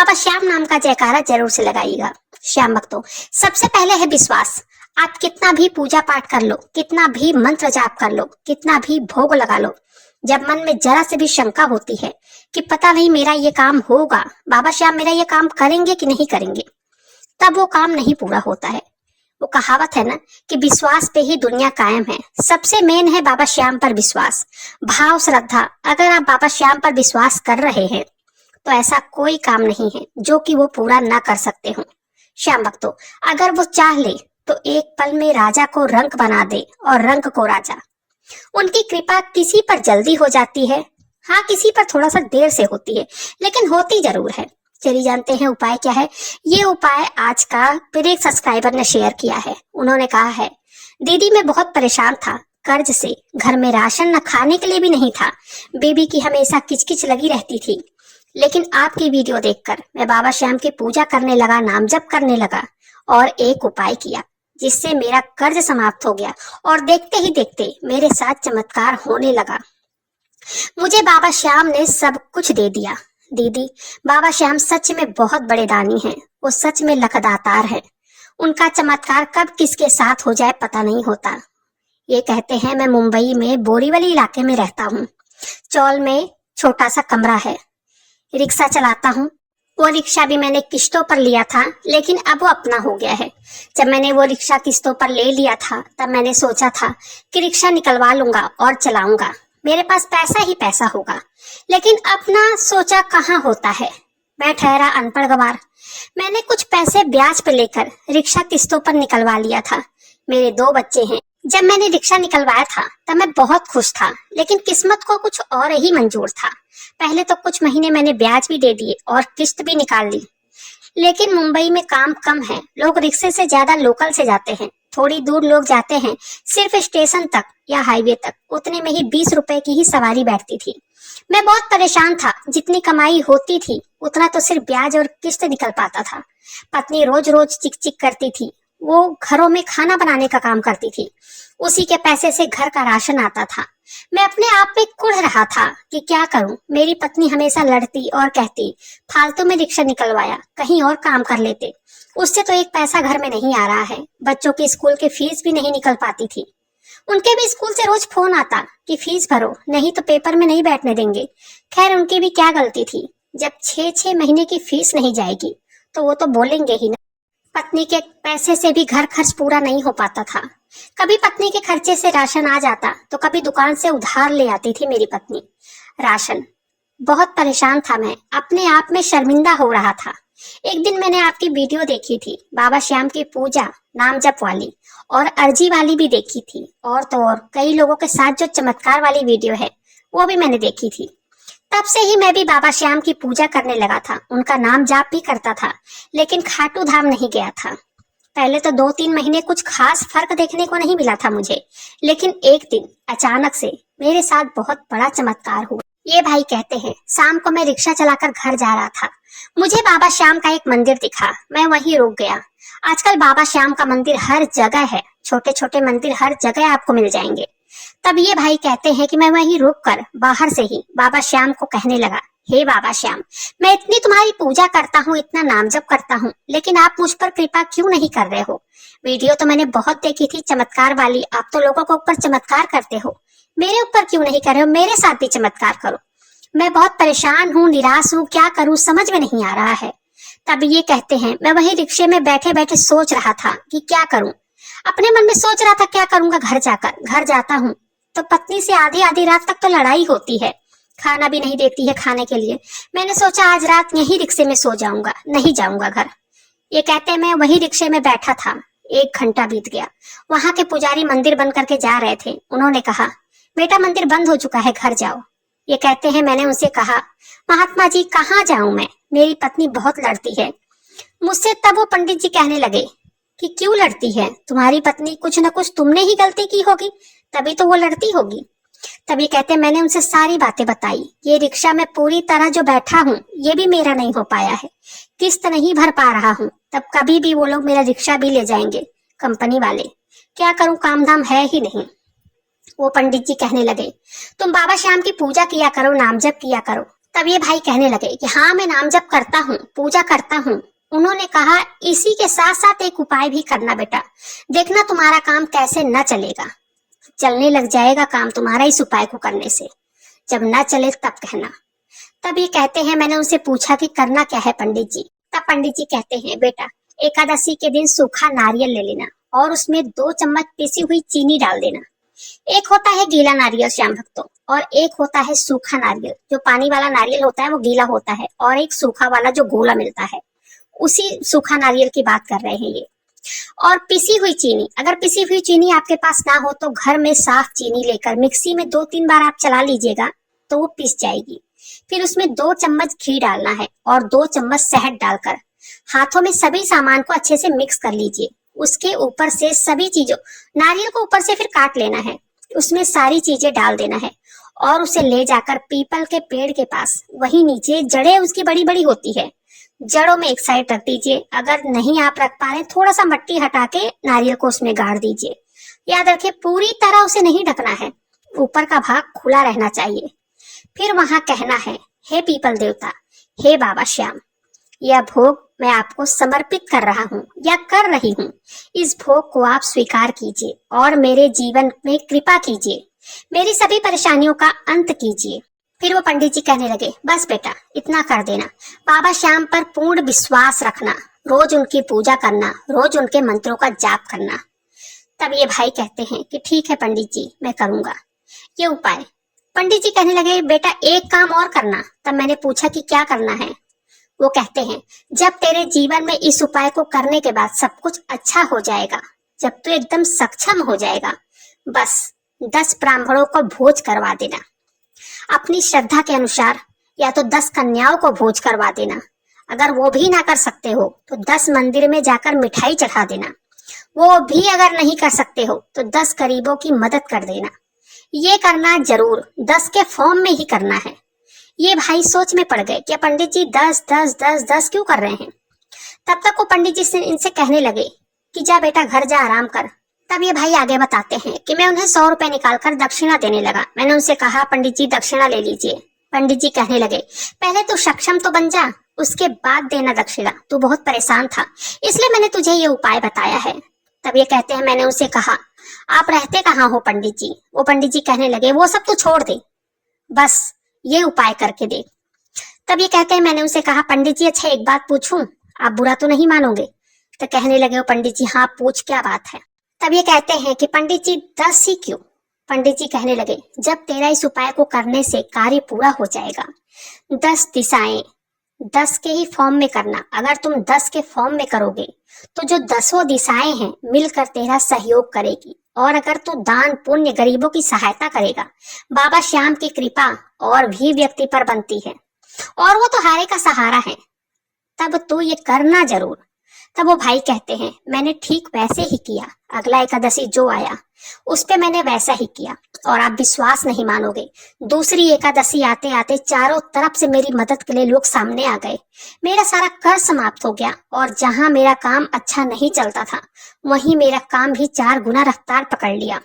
बाबा श्याम नाम का जयकारा जरूर से लगाइएगा। श्याम भक्तों, सबसे पहले है विश्वास। आप कितना भी पूजा पाठ कर लो, कितना भी मंत्र जाप कर लो, कितना भी भोग लगा लो, जब मन में जरा से भी शंका होती है कि पता नहीं मेरा ये काम होगा, बाबा श्याम मेरा ये काम करेंगे कि नहीं करेंगे, तब वो काम नहीं पूरा होता है। वो कहावत है ना कि विश्वास पे ही दुनिया कायम है। सबसे मेन है बाबा श्याम पर विश्वास, भाव, श्रद्धा। अगर आप बाबा श्याम पर विश्वास कर रहे हैं तो ऐसा कोई काम नहीं है जो कि वो पूरा ना कर सकते हो। श्याम भक्तों, अगर वो चाह ले तो एक पल में राजा को रंक बना दे और रंक को राजा। उनकी कृपा किसी पर जल्दी हो जाती है, हाँ किसी पर थोड़ा सा देर से होती है, लेकिन होती जरूर है। चलिए जानते हैं उपाय क्या है। ये उपाय आज का मेरे एक सब्सक्राइबर ने शेयर किया है। उन्होंने कहा है, दीदी मैं बहुत परेशान था कर्ज से, घर में राशन न खाने के लिए भी नहीं था, बेबी की हमेशा किचकिच लगी रहती थी, लेकिन आपकी वीडियो देखकर मैं बाबा श्याम की पूजा करने लगा, नाम जप करने लगा और एक उपाय किया जिससे मेरा कर्ज समाप्त हो गया और देखते ही देखते मेरे साथ चमत्कार होने लगा। मुझे बाबा श्याम ने सब कुछ दे दिया। दीदी, बाबा श्याम सच में बहुत बड़े दानी हैं, वो सच में लखदातार है। उनका चमत्कार कब किसके साथ हो जाए पता नहीं होता। ये कहते हैं, मैं मुंबई में बोरीवली इलाके में रहता हूँ। चौल में छोटा सा कमरा है, रिक्शा चलाता हूँ। वो रिक्शा भी मैंने किस्तों पर लिया था, लेकिन अब वो अपना हो गया है। जब मैंने वो रिक्शा किस्तों पर ले लिया था तब मैंने सोचा था कि रिक्शा निकलवा लूंगा और चलाऊंगा, मेरे पास पैसा ही पैसा होगा, लेकिन अपना सोचा कहाँ होता है। मैं ठहरा अनपढ़ गवार। मैंने कुछ पैसे ब्याज पे लेकर रिक्शा किस्तों पर निकलवा लिया था। मेरे 2 बच्चे हैं। जब मैंने रिक्शा निकलवाया था तब मैं बहुत खुश था, लेकिन किस्मत को कुछ और ही मंजूर था। पहले तो कुछ महीने मैंने ब्याज भी दे दिए और किस्त भी निकाल ली, लेकिन मुंबई में काम कम है, लोग रिक्शे से ज्यादा लोकल से जाते हैं। थोड़ी दूर लोग जाते हैं सिर्फ स्टेशन तक या हाईवे तक, उतने में ही 20 रुपए की ही सवारी बैठती थी। मैं बहुत परेशान था, जितनी कमाई होती थी उतना तो सिर्फ ब्याज और किस्त निकल पाता था। पत्नी रोज रोज चिक चिक करती थी, वो घरों में खाना बनाने का काम करती थी, उसी के पैसे से घर का राशन आता था। मैं अपने आप में कुढ़ रहा था कि क्या करूं। मेरी पत्नी हमेशा लड़ती और कहती, फालतू में रिक्शा निकलवाया, कहीं और काम कर लेते, उससे तो एक पैसा घर में नहीं आ रहा है। बच्चों की स्कूल की फीस भी नहीं निकल पाती थी। उनके भी स्कूल से रोज फोन आता कि फीस भरो, नहीं तो पेपर में नहीं बैठने देंगे। खैर उनकी भी क्या गलती थी, जब 6-6 महीने की फीस नहीं जाएगी तो वो तो बोलेंगे ही ना। पत्नी के पैसे से भी घर खर्च पूरा नहीं हो पाता था। कभी पत्नी के खर्चे से राशन आ जाता तो कभी दुकान से उधार ले आती थी मेरी पत्नी राशन। बहुत परेशान था मैं, अपने आप में शर्मिंदा हो रहा था। एक दिन मैंने आपकी वीडियो देखी थी, बाबा श्याम की पूजा नाम जप वाली, और अर्जी वाली भी देखी थी, और तो और कई लोगों के साथ जो चमत्कार वाली वीडियो है वो भी मैंने देखी थी। तब से ही मैं भी बाबा श्याम की पूजा करने लगा था, उनका नाम जाप भी करता था, लेकिन खाटू धाम नहीं गया था। पहले तो 2-3 महीने कुछ खास फर्क देखने को नहीं मिला था मुझे, लेकिन एक दिन अचानक से मेरे साथ बहुत बड़ा चमत्कार हुआ। ये भाई कहते हैं, शाम को मैं रिक्शा चलाकर घर जा रहा था, मुझे बाबा श्याम का एक मंदिर दिखा, मैं वहीं रुक गया। आजकल बाबा श्याम का मंदिर हर जगह है, छोटे छोटे मंदिर हर जगह आपको मिल जाएंगे। तब ये भाई कहते हैं कि मैं वहीं रुक कर बाहर से ही बाबा श्याम को कहने लगा, हे बाबा श्याम, मैं इतनी तुम्हारी पूजा करता हूँ, इतना नाम जप करता हूँ, लेकिन आप मुझ पर कृपा क्यों नहीं कर रहे हो? वीडियो तो मैंने बहुत देखी थी चमत्कार वाली, आप तो लोगों के ऊपर चमत्कार करते हो, मेरे ऊपर क्यों नहीं कर रहे हो? मेरे साथ भी चमत्कार करो। मैं बहुत परेशान हूँ, निराश हूँ, क्या करूँ समझ में नहीं आ रहा है। तब ये कहते हैं, मैं वही रिक्शे में बैठे बैठे सोच रहा था कि क्या करूँ। अपने मन में सोच रहा था क्या करूंगा घर जाकर। घर जाता हूँ तो पत्नी से आधी आधी रात तक तो लड़ाई होती है, खाना भी नहीं देती है खाने के लिए। मैंने सोचा आज रात यही रिक्शे में सो जाऊंगा, नहीं जाऊंगा घर। ये कहते हैं, मैं वही रिक्शे में बैठा था, 1 घंटा बीत गया। वहां के पुजारी मंदिर बंद करके जा रहे थे, उन्होंने कहा, बेटा मंदिर बंद हो चुका है, घर जाओ। ये कहते हैं, मैंने उनसे कहा, महात्मा जी कहाँ जाऊं मैं, मेरी पत्नी बहुत लड़ती है मुझसे। तब वो पंडित जी कहने लगे कि क्यों लड़ती है तुम्हारी पत्नी, कुछ न कुछ तुमने ही गलती की होगी, तभी तो वो लड़ती होगी। तब ये कहते, मैंने उनसे सारी बातें बताई, ये रिक्शा में पूरी तरह जो बैठा हूँ ये भी मेरा नहीं हो पाया है, किस्त नहीं भर पा रहा हूँ। तब कभी भी वो लोग मेरा रिक्शा भी ले जाएंगे कंपनी वाले, क्या करूं, काम धाम है ही नहीं। वो पंडित जी कहने लगे, तुम बाबा श्याम की पूजा किया करो, नाम जप किया करो, तब ये भाई कहने लगे कि हाँ मैं नाम जप करता हूँ, पूजा करता हूँ। उन्होंने कहा इसी के साथ साथ एक उपाय भी करना बेटा, देखना तुम्हारा काम कैसे न चलेगा, चलने लग जाएगा काम तुम्हारा इस उपाय को करने से, जब न चले तब कहना। तब ये कहते हैं मैंने उनसे पूछा कि करना क्या है पंडित जी। तब पंडित जी कहते हैं बेटा एकादशी के दिन सूखा नारियल ले लेना और उसमें 2 चम्मच पिसी हुई चीनी डाल देना। एक होता है गीला नारियल श्याम भक्तों, और एक होता है सूखा नारियल। जो पानी वाला नारियल होता है वो गीला होता है, और एक सूखा वाला जो गोला मिलता है, उसी सूखा नारियल की बात कर रहे हैं ये। और पिसी हुई चीनी, अगर पिसी हुई चीनी आपके पास ना हो तो घर में साफ चीनी लेकर मिक्सी में 2-3 बार आप चला लीजिएगा तो वो पिस जाएगी। फिर उसमें 2 चम्मच घी डालना है और 2 चम्मच शहद डालकर हाथों में सभी सामान को अच्छे से मिक्स कर लीजिए। उसके ऊपर से सभी चीजों, नारियल को ऊपर से फिर काट लेना है, उसमें सारी चीजें डाल देना है और उसे ले जाकर पीपल के पेड़ के पास, वही नीचे जड़ें उसकी बड़ी बड़ी होती है, जड़ों में एक साइड रख दीजिए। अगर नहीं आप रख पा रहे थोड़ा सा मट्टी हटा के नारियल को उसमें गाड़ दीजिए। याद रखिए पूरी तरह उसे नहीं ढकना है, ऊपर का भाग खुला रहना चाहिए। फिर वहां कहना है हे पीपल देवता, हे बाबा श्याम, यह भोग मैं आपको समर्पित कर रहा हूँ या कर रही हूँ। इस भोग को आप स्वीकार कीजिए और मेरे जीवन में कृपा कीजिए, मेरी सभी परेशानियों का अंत कीजिए। फिर वो पंडित जी कहने लगे बस बेटा इतना कर देना, बाबा श्याम पर पूर्ण विश्वास रखना, रोज उनकी पूजा करना, रोज उनके मंत्रों का जाप करना। तब ये भाई कहते हैं कि ठीक है पंडित जी मैं करूंगा ये उपाय। पंडित जी कहने लगे बेटा एक काम और करना। तब मैंने पूछा कि क्या करना है। वो कहते हैं जब तेरे जीवन में इस उपाय को करने के बाद सब कुछ अच्छा हो जाएगा, जब तू एकदम सक्षम हो जाएगा, बस 10 ब्राह्मणों को भोज करवा देना। अपनी श्रद्धा के अनुसार या तो 10 कन्याओं को भोज करवा देना, अगर वो भी ना कर सकते हो तो 10 मंदिर में जाकर मिठाई चढ़ा देना, वो भी अगर नहीं कर सकते हो तो 10 गरीबों की मदद कर देना। ये करना जरूर, 10 के फॉर्म में ही करना है। ये भाई सोच में पड़ गए कि पंडित जी 10 10 10 10 क्यों कर रहे हैं। तब तक वो पंडित जी से इनसे कहने लगे कि जा बेटा घर जा आराम कर। तब ये भाई आगे बताते हैं कि मैं उन्हें 100 रुपए निकालकर दक्षिणा देने लगा। मैंने उनसे कहा पंडित जी दक्षिणा ले लीजिए। पंडित जी कहने लगे पहले तू सक्षम तो बन जा, उसके बाद देना दक्षिणा, तू बहुत परेशान था इसलिए मैंने तुझे ये उपाय बताया है। तब ये कहते हैं मैंने उनसे कहा आप रहते कहाँ हो पंडित जी। वो पंडित जी कहने लगे वो सब तू छोड़ दे, बस ये उपाय करके दे। तब ये कहते हैं मैंने उनसे कहा पंडित जी अच्छा एक बात पूछूं, आप बुरा तो नहीं मानोगे। तो कहने लगे वो पंडित जी हाँ पूछ क्या बात है। तब ये कहते हैं कि पंडित जी 10 ही क्यों। पंडित जी कहने लगे जब तेरा इस उपाय को करने से कार्य पूरा हो जाएगा, 10 दिशाएं 10 के ही फॉर्म में करना। अगर तुम 10 के फॉर्म में करोगे तो जो 10 दिशाएं हैं मिलकर तेरा सहयोग करेगी, और अगर तू दान पुण्य गरीबों की सहायता करेगा, बाबा श्याम की कृपा और भी व्यक्ति पर बनती है और वो तो हारे का सहारा है, तब तू ये करना जरूर। तब वो भाई कहते हैं मैंने ठीक वैसे ही किया, अगला एकादशी जो आया उस पे मैंने वैसा ही किया, और आप विश्वास नहीं मानोगे दूसरी एकादशी आते आते चारों तरफ से मेरी मदद के लिए लोग सामने आ गए। मेरा सारा कर्ज समाप्त हो गया, और जहां मेरा काम अच्छा नहीं चलता था वहीं मेरा काम भी 4 गुना रफ्तार पकड़ लिया।